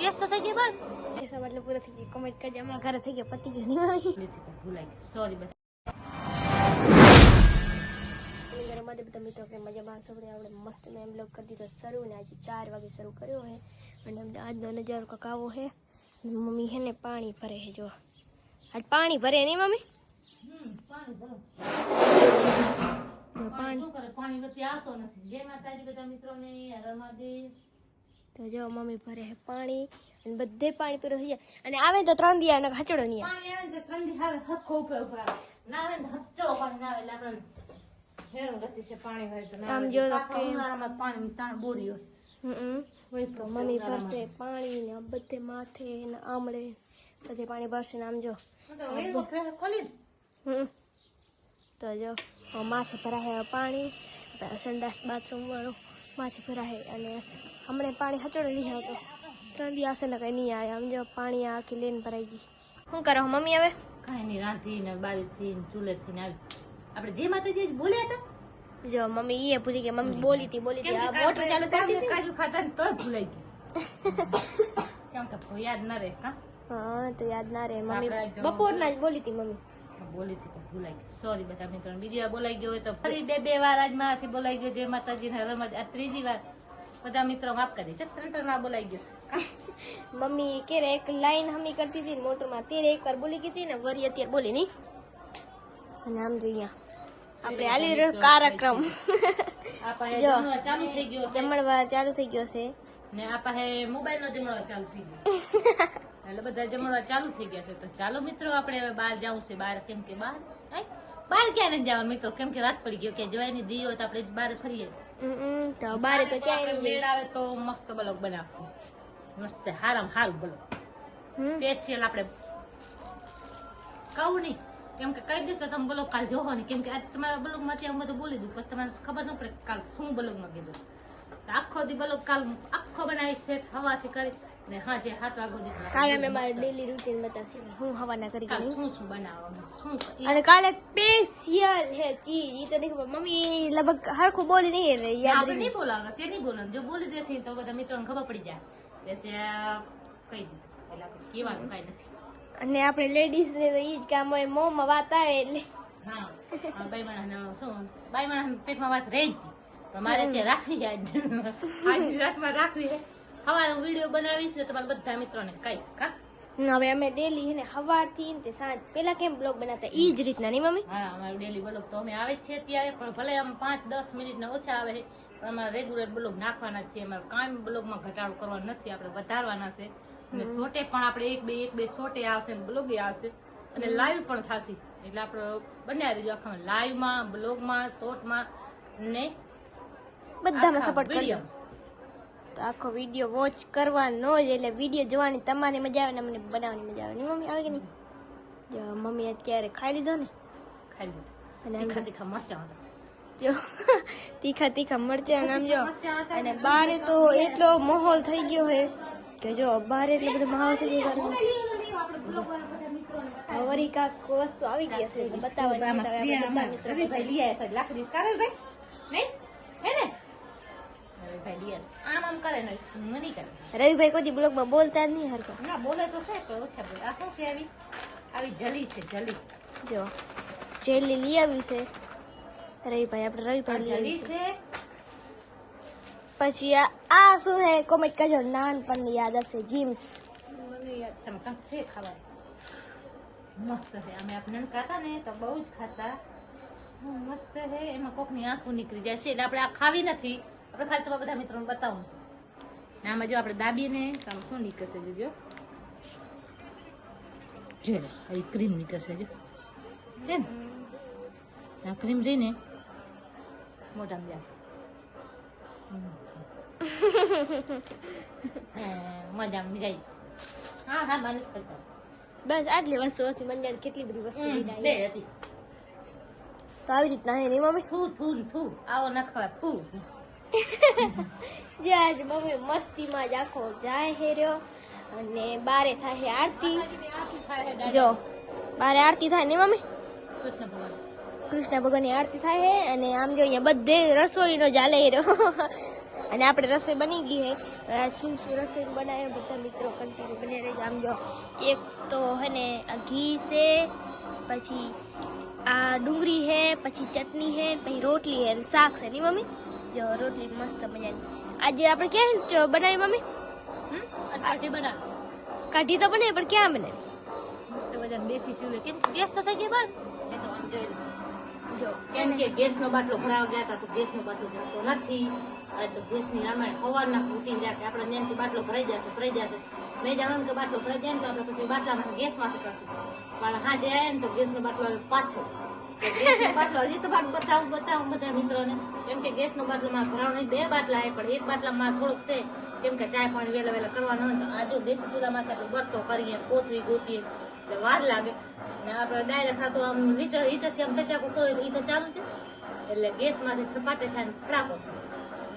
Test તો થઈ ગઈ બસ ऐसा मतलब पूरा થઈ ગયો કમેન્ટ કરજો અમારા ઘરે થઈ ગયો પતી ગયો નહીં ભૂલાઈ સોરી બધા મારે બધા મિત્રો કે મજામાં સોબડે આપણે મસ્ત મેં બ્લોગ કરી દીધો શરૂ ને આજે 4 વાગે શરૂ કર્યો છે અને આજનો નજારો કાંક આવો છે મમ્મી હે ને પાણી ભરે છે જો આજ પાણી ભરે નહીં મમ્મી પાણી ભરો પાણી શું કરે પાણી નથી આવતો નથી જય માતાજી બધા મિત્રોને રમાદે તો જો મમ્મી ભરે છે પાણી અને બધે પાણી પૂરું થઈ જાય અને આવે તો 3 દિયા ને હચડો નહીં પાણી આવે તો 3 દી આવે હખો ઉપર ઉપર આવે ના આવે તો હચડો પાણી ના આવે એટલે આપણે હેરાન ગતિ છે પાણી હોય તો આમ જો તો કે ઉનાળામાં પાણી તાણ બોરી હોય તો મમ્મી ભરશે પાણી ને બધે માથે ને આમળે બધે પાણી ભરશે ને આમ જો તો જો માથે ભરાય પાણી સંડાસ બાથરૂમ વાળું માથે ભરાય અને હમણાં પાણી હચોડે નહીં આવતો 3 દી આવશે ને કઈ નહીં આવે આમ જો પાણી આખી લેન ભરાઈ ગઈ શું કરો મમ્મી હવે કાંઈ નહીં રાંધી ને બારીથી ને ચૂલેથી ને આવી આપણે જે માતાજી બોલ્યા હતા જો મમ્મી એ ભૂલી ગઈ મમ્મી બોલી હતી આ મોટર ચાલુ કરતી હતી કાજુ ખાતા ને તોય ભૂલાઈ ગઈ કેમ કે યાદ ના રહે હા તો યાદ ના રહે મમ્મી બપોરના જ બોલી હતી મમ્મી બોલી હતી પણ ભૂલાઈ ગઈ સોરી બધા મિત્રો બીજી વાર બોલાઈ ગયો હોય તો ફરી બે વાર આજ મારાથી બોલાઈ ગયો જય માતાજી ને રમત આ ત્રીજી વાર બધા મિત્રો માફ કરી છે 3 વાર બોલાઈ ગયો મમ્મી કે એક લાઈન હમી કરતી હતી મોટરમાં તેરે એક વાર બોલી ગઈ હતી ને વરી અત્યારે બોલી નહીં અને આમ જોઈએ આપણે હાલી રહ્યો કાર્યક્રમ જો ચાલુ થઈ ગયો જમણવાર ચાલુ થઈ ગયો છે ને આ પાસે મોબાઈલ નો જમણવાર ચાલુ થઈ ગયો એટલે બધા જમણવાર ચાલુ થઈ ગયા છે તો ચાલો મિત્રો આપણે હવે બહાર જવું છે બહાર કેમ કે બહાર ક્યાં નથી જવાનું મિત્રો કેમ કે રાત પડી ગયો કે જવાની દી હોય તો આપણે બહાર ફરીએ તો બારે તો ક્યાંય મેળ આવે તો મસ્ત બ્લોગ બનાવશું મસ્ત હારામાં હારું બ્લોગ સ્પેશિયલ આપણે કહું નહીં કેમ કે કઈ દિવસ તમે બ્લોગ કાલ જોવો ને કેમ કે આજ તમારા બ્લોગ માં હું બધું બોલી દઉં પછી તમારે ખબર ન પડે કાલ શું બ્લોગ માં કીધું આખો દી બ્લોગ કાલ આખો બનાવી સેટ હવાથી કરી ને હા જે 7 વાગ્યા સુધી કાલે અમે મારી ડેલી રૂટીન બતાવશું હું હવાના કરી કાલ શું બનાવવાનું શું અને કાલે સ્પેશિયલ હે ચીજ ઈ તો નહીં ખબર મમ્મી લગભગ હરખું બોલી નહીં રે યાદ નહીં બોલાવવાનું તે નહીં બોલવાનું જો બોલી દેશે તો બધા મિત્રોને ખબર પડી જાય એટલે કહી દીધું એટલે આપણે કહેવાનું કઈ નથી અને આપણે લેડીઝ ને તો ઈ જ કામ હોય મોંમાં વાત આવે એટલે હા બાઈ માણસ પેટમાં વાત રહી હતી પણ મારે ત્યાં રાખવી આજ રાતમાં રાખવી છે સવારે વિડીયો બનાવીશ ને તમારા બધા મિત્રોને કહીશ કા હવે અમે ડેલી હે ને સવારથી ને સાંજ પેલા કેમ બ્લોગ બનાવતા ઈ જ રીતના નહીં મમ્મી હા અમારું ડેલી બ્લોગ તો અમે આવે છે ત્યારે પણ ભલે આમ 5-10 મિનિટના ઓછા આવે છે પણ અમારે રેગ્યુલર બ્લોગ નાખવાના છે અમારે કાંઈ બ્લોગમાં ઘટાડો કરવાનો નથી આપણે વધારવાના છે અને શોર્ટે પણ આપણે એક બે શોર્ટે આવશે બ્લોગે આવશે અને લાઈવ પણ થશે એટલે આપણે બનાવી દેજો આખા લાઈવમાં બ્લોગમાં શોર્ટમાં ને બધામાં સપોર્ટ કરજો તો આખો વિડીયો વોચ કરવાનો જ એટલે વિડીયો જોવાની તમારી મજા આવે ને મને બનાવવાની મજા આવે ને મમ્મી આવે કે નહીં જો મમ્મી અત્યારે ખાઈ લીધો ને ખાઈ લીધો અને તીખા મરચાં હતા જો તીખા મરચાં નામ જો અને બારે તો એટલો માહોલ થઈ ગયો હે કે જો બારે એટલો બધો માહોલ થઈ ગયો વરી કાક વસ્તુ આવી ગઈ છે બતાવવાની લાકડી કરે ભાઈ નહીં હે ને આમ કરે ને મને કરે રવિભાઈ કોઈ બ્લોગ માં બોલતા જ નહીં હરકો ના બોલે તો છે પણ ઓછા બોલે આ શું છે આવી જલી છે જલી જો જેલી લઈ આવી છે રવિભાઈ આપણે રવિભાઈ લઈ આવી છે પછી આ શું હે કોમેન્ટ કરજો નાનપણની યાદ હશે જીમ્સ મને યાદ છે ખાવા મસ્ત છે અમે આપણે ખાતા ને તો બહુ જ ખાતા મસ્ત છે એમાં કોકની આંખો નીકળી જાય છે એટલે આપણે આ ખાવી નથી આપણે ખાલી તમારા બધા મિત્રોને બતાવું છું ને આમાં જો આપણે દાબીને આમ શું નીકળશે જોજો જો એ ક્રીમ નીકળશે જો હે ને આ ક્રીમ રહીને મોઢામાં જાય મજામાં જાય હા મને બસ આટલી વસ્તુ હતી મંજાણ કેટલી બધી વસ્તુ બે હતી તો આવી રીતના હે નહીં મમ્મી થૂ આવો નખવા થૂ જે આજ મમ્મી મસ્તીમાં જ આખો જાય હેર્યો અને બારે થાય આરતી જો બારે આરતી થાય ને મમ્મી કૃષ્ણ ભગવાનની આરતી થાય અને આમ જો અહીંયા બધે રસોઈનો ચાલે હેર્યો અને આપણે રસોઈ બની ગઈ છે. શું શું રસોઈ બનાવે બધા મિત્રો કન્ટિન્યુ બની રહેજો. આમ જો એક તો હે ને આ ઘી છે, પછી આ ડુંગળી છે, પછી ચટણી છે, પછી રોટલી છે, શાક છે ની મમ્મી. જો રોટલી મસ્ત મજાની. આજે આપણે ક્યાં બનાવી મમ્મી? કાઢી બનાવ કાઢી તો બનાવી પણ ક્યાં બનાવી? મસ્ત બધા દેશી ચૂલે. કેમ ગેસ તો થઈ ગઈ બંધ. એ તો આમ જોઈ લો. જો કેમ કે ગેસનો બાટલો ભરાવા ગયા હતા તો ગેસનો બાટલો જતો નથી. હવે તો ગેસની રામાયણ સવારના ઉઠી રાખે. આપણે નેમથી બાટલો ભરાઈ જશે. મેં જાણવાનું કે બાટલો ભરાઈ જાય ને તો આપણે પછી બાટલામાં ગેસમાં કરશું. પણ હાજે આવ્યા ને તો ગેસનો બાટલો આવે પાછો. તો ગેસનો બાટલો હજી તો બતાવું બધા મિત્રોને. કેમ કે ગેસનો બાટલો માં ભરાવાનો 2 બાટલા આવે, પણ એક બાટલામાં થોડુંક છે. કેમ કે ચાય પાણી વેલા કરવાનું હોય તો આ જો દેશી ચૂલામાં આપણે બરતો કરીએ, કોથળી ગોતીએ એટલે વાર લાગે. ને આપણે ડાયરેક્ટ આ તો આમ હીટરથી આમ કચાકો કરો એટલે ઈ તો ચાલુ છે. એટલે ગેસમાંથી છપાટે થાય ને ફટાકો.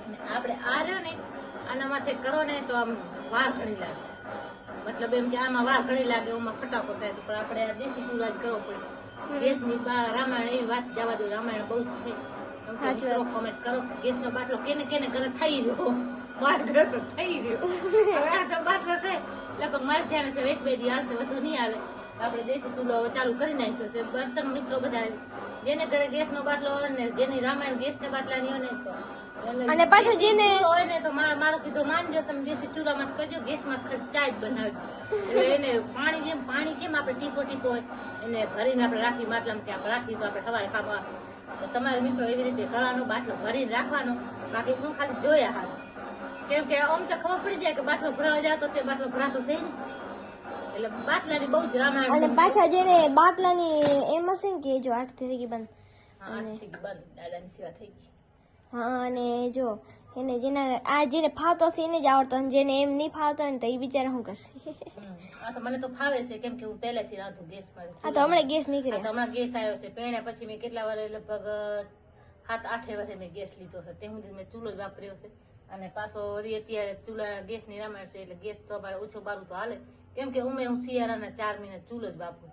ને આપણે આ રહ્યો ને આના માથે કરો ને તો આમ વાર ઘણી લાગે. મતલબ એમ કે આમાં વાર ઘણી લાગે, એમાં ફટાકો થાય. પણ આપણે આ દેશી ચૂલા જ કરવો પડે. ગેસની રામાયણ એવી વાત જવા દો, રામાયણ બહુ જ છે. મિત્રો કોમેન્ટ કરો ગેસનો બાટલો કેને ઘરે થઈ રહ્યો. મારા ઘરે તો થઈ રહ્યો. હવે આ તો બાટલો છે લગભગ મારે ધ્યાન છે 1-2 દી આવશે, વધુ નહીં આવે. આપણે દેશી ચૂલો ચાલુ કરી નાખ્યો છે. બર્તન મિત્રો બધા જેને ઘરે ગેસનો બાટલો હોય ને, જેની રામાયણ ગેસના બાટલાની હોય ને, અને પાછું જેને હોય ને તો મારું કીધું માનજો, તમે દેશી ચૂલામાં કરજો, ગેસમાં ચા જ બનાવજો. એટલે એને પાણી કેમ આપણે ટીપો હોય એને ભરીને આપણે રાખી માટલામાં ત્યાં રાખી તો આપણે સવારે ખાવા આવશે. તો તમારે મિત્રો એવી રીતે કરવાનો, બાટલો ભરીને રાખવાનો. બાકી શું ખાલી જોયા હાલ. કેમ કે આમ તો ખબર પડી જાય કે બાટલો ભરાવા જાય તો તે બાટલો ભરાતો છે ને. એટલે બાટલાની બહુ જ રામાયણ. અને પાછા જેને બાટલાની એમ હશે ને કે જો 8 થઈ ગઈ બંધ. હા, આજથી બંધ. દાદાની સેવા થઈ ગઈ. હા, અને જો એને જેને ફાવતો હશે એને જ આવડતો, અને જેને એમ નહીં ફાવતો હોય ને તો એ બિચારા શું કરશે? આ તો મને તો ફાવે છે. કેમ કે હું પહેલેથી રાંધું ગેસમાં. આ તો હમણાં ગેસ નીકળે. હમણાં ગેસ આવ્યો છે. પહેણ્યા પછી મેં કેટલા વાર લગભગ 7-8 વર્ષે મેં ગેસ લીધો છે. તે સુધી મેં ચૂલો જ વાપર્યો છે. અને પાછો વળી અત્યારે ચૂલા ગેસની રામાયણ છે એટલે ગેસ તો અમારે ઓછો બારું તો હાલે. કેમ કે હું શિયાળાના 4 મહિના ચૂલો જ વાપરું.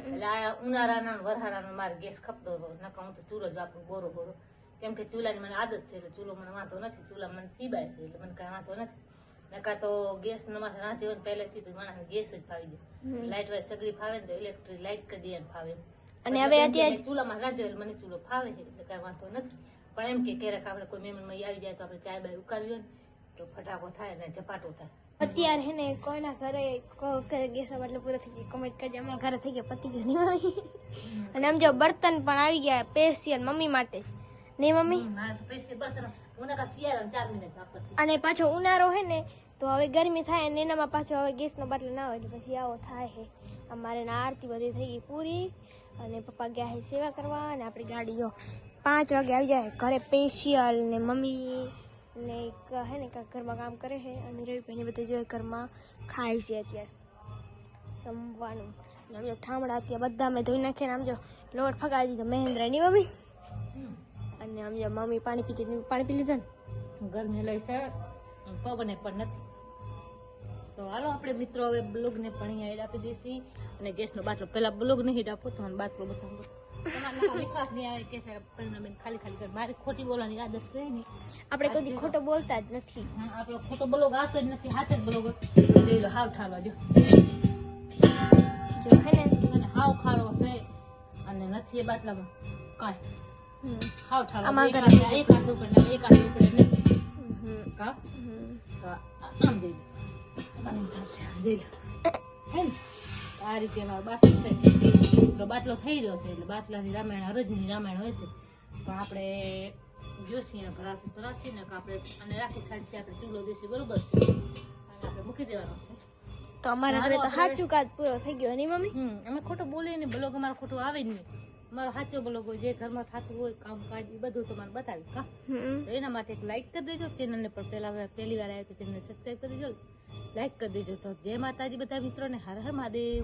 એટલે આ ઉનાળાના વરહાળાનો મારે ગેસ ખપતો હતો. નકર હું તો ચૂલો જ વાપરું બોરો. કેમ કે ચૂલાની મને આદત છે એટલે ચૂલો મને વાંધો નથી. ચૂલા મને સીબાય છે એટલે મને કઈ વાંધો નથી. નકા તો ગેસ માથે રાંધી હોય પહેલેથી તો માણસને ગેસ જ ફાવી જાય. લાઇટ વાળી સગડી ફાવે ને તો ઇલેક્ટ્રિક લાઇટ કરી દે ફાવે. અને હવે અત્યારે ચૂલામાં રાંધે મને ચૂલો ફાવે છે એટલે કઈ વાંધો નથી. પણ એમ કે ક્યારેક આપણે કોઈ મહેમાન આવી જાય તો આપણે ચાય બાય ઉકાળવી હોય ને તો ફટાકો થાય ને ઝપાટો થાય. અત્યારે હે ને કોઈના ઘરે ગેસનો બાટલો પૂરો થઈ ગયો કમેન્ટ કરજો. અમારા ઘરે થઈ ગયા પતી ગયો નહીં મમ્મી. અને આમ જો બર્તન પણ આવી ગયા સ્પેશિયલ મમ્મી માટે નહીં મમ્મી. અને પાછો ઉનાળો હે ને તો હવે ગરમી થાય ને એનામાં પાછો હવે ગેસનો બાટલો ના હોય એટલે પછી આવો થાય છે. અમારે આરતી બધી થઈ ગઈ પૂરી અને પપ્પા ગયા છે સેવા કરવા. અને આપણી ગાડી જો 5 વાગે આવી જાય ઘરે સ્પેશિયલ. ને મમ્મી ને હે ને ઘરમાં કામ કરે છે અને રવિભાઈને બધા જો ઘરમાં ખાય છે અત્યારે જમવાનું. આમ જો ઠામડા અત્યારે બધા મેં ધોઈ નાખીને આમ જો લોટ ફગાડી દીધો મહેન્દ્રની મમ્મી. અને આમ જો મમ્મી પાણી પી લીધું ને ગરમી લઈ છે પવને પણ નથી. તો હાલો આપણે મિત્રો હવે બ્લોગને પણ અહીંયા એડ આપી દઈશી. અને ગેસનો બાટલો પેલા બ્લોગ નહીં હેડ આપો તો મને બાટલો બતાવો. તમારે વિશ્વાસ નહીં આવે કે ખાલી કરે. મારી ખોટી બોલવાની આદત છે નહીં. આપણે કોઈ ખોટો બોલતા જ નથી. આપણો ખોટો બ્લોગ આવતો જ નથી. હાથ જ બ્લોગ જોઈ લો. હાવ ઠાલવા જો હે ને હાવ ખારો છે અને નથી એ બાટલામાં કાંઈ. હાવ ઠાલવા આમાં એક હાથ ઉપર નથી કા આમ જઈ જઈ લો. આ રીતે અમારો બાટલો છે. બાટલો થઈ રહ્યો છે એટલે બાટલાની રામાયણ હરજની રામાયણ હોય છે. પણ આપણે જોશી ભરાશી ને આપણે અને રાખી સાઈડ છે આપણે ચૂલો દેશી બરોબર છે અને આપણે મૂકી દેવાનો છે. તો અમારા ઘરે તો સાચું કાજ પૂરો થઈ ગયો નહીં મમ્મી. અમે ખોટું બોલીએ ને બ્લોગ અમારો ખોટું આવે જ નહીં. અમારો સાચો બ્લોગ હોય જે ઘરમાં થતું હોય કામકાજ એ બધું તમારે બતાવી કા. તો એના માટે એક લાઈક કરી દેજો. ચેનલને પણ પહેલી વાર આવ્યો તો ચેનલને સબસ્ક્રાઈબ કરી દેજો, લાઈક કરી દેજો. તો જય માતાજી બધા મિત્રોને. હર હર મહાદેવ.